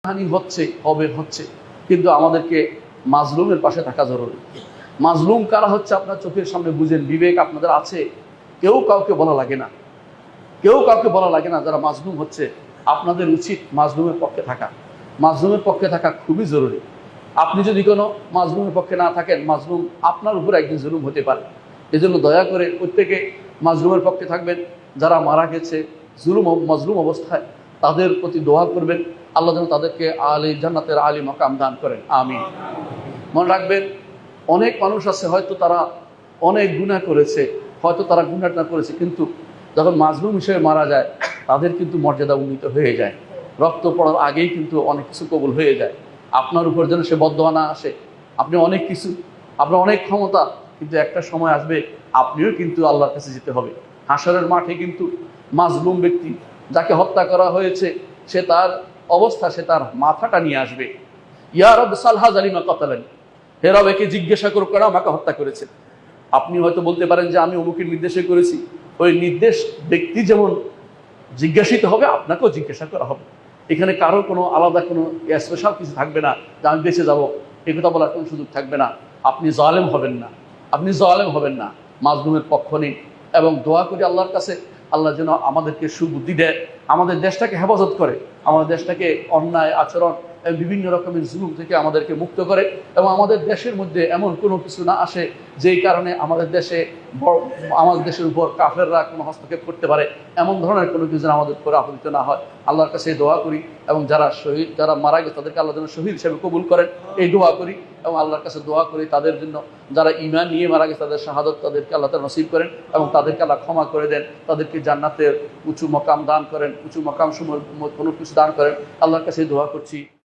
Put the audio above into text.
হানি হচ্ছে হচ্ছে, কিন্তু আমাদেরকে মাজলুমের পাশে থাকা জরুরি। মাজলুম কারা হচ্ছে আপনার চোখের সামনে বুঝেন, বিবেক আপনাদের আছে, কেউ কাউকে বলা লাগে না, কেউ কাউকে বলা লাগে না। যারা মাজলুম হচ্ছে আপনাদের উচিত মাজলুমের পক্ষে থাকা। মাজলুমের পক্ষে থাকা খুবই জরুরি। আপনি যদি কোনো মাজলুমের পক্ষে না থাকেন, মাজলুম আপনার উপর একদিন জুলুম হতে পারে। এজন্য দয়া করে প্রত্যেকে মাজলুমের পক্ষে থাকবেন। যারা মারা গেছে মাজলুম অবস্থায়, তাদের প্রতি দোয়া করবেন, আল্লাহ যেন তাদেরকে জান্নাতের আলী মাকাম দান করেন, আমিন। মনে রাখবেন, অনেক মানুষ আছে হয়তো তারা অনেক গুনাহ করেছে, হয়তো তারা গুনাহটা করেছে, কিন্তু যখন মাজলুম হিসেবে মারা যায় তাদের কিন্তু মর্যাদা উন্নীত হয়ে যায়। রক্ত পড়ার আগেই কিন্তু অনেক কিছু কবুল হয়ে যায়। আপনার উপর যেন সে বদদোয়া না আসে। আপনি অনেক কিছু, আপনার অনেক ক্ষমতা, কিন্তু একটা সময় আসবে আপনিও কিন্তু আল্লাহর কাছে যেতে হবে। হাসরের মাঠে কিন্তু মাজলুম ব্যক্তি, যাকে হত্যা করা হয়েছে, সে তার অবস্থা, সে তার মাথাটা নিয়ে আসবে। ইয়া রব সালহা জালিমা কতালানি, হে রব একে জিজ্ঞাসা করুক কেন আমাকে হত্যা করেছে। আপনি হয়তো বলতে পারেন যে আমি অমুকের নির্দেশে করেছি। ওই নির্দেশ ব্যক্তি যেমন জিজ্ঞাসিত হবে, আপনাকেও জিজ্ঞাসা করা হবে। এখানে কারো কোনো আলাদা কোনো স্পেশাল কিছু থাকবে না যে আমি বেঁচে যাবো, এই কথা বলার কোনো সুযোগ থাকবে না। আপনি জালেম হবেন না, আপনি জালেম হবেন না, মাজলুমের পক্ষ নিন। এবং দোয়া করি আল্লাহর কাছে, আল্লাহ যেন আমাদেরকে সুবুদ্ধি দেয়, আমাদের দেশটাকে হেফাজত করে, আমাদের দেশটাকে অন্যায় আচরণ বিভিন্ন রকমের জুলুম থেকে আমাদেরকে মুক্ত করে, এবং আমাদের দেশের মধ্যে এমন কোনো কিছু না আসে যেই কারণে আমাদের দেশের উপর কাফেররা কোনো হস্তক্ষেপ করতে পারে। এমন ধরনের কোনো কিছু আমাদের উপর আপতিত না হয়, আল্লাহর কাছে দোয়া করি। এবং যারা শহীদ, যারা মারা গেছে, তাদেরকে আল্লাহ যেন শহীদ হিসেবে কবুল করেন, এই দোয়া করি। এবং আল্লাহর কাছে দোয়া করি তাদের জন্য, যারা ঈমান নিয়ে মারা গেছে, তাদের শাহাদত তাদেরকে আল্লাহ তাআলা নসিব করেন, এবং তাদেরকে আল্লাহ ক্ষমা করে দেন, তাদেরকে জান্নাতের উঁচু মকাম দান করেন, উঁচু মকাম সমূহ কোনো কিছু দান করেন। আল্লাহর কাছে দোয়া করছি।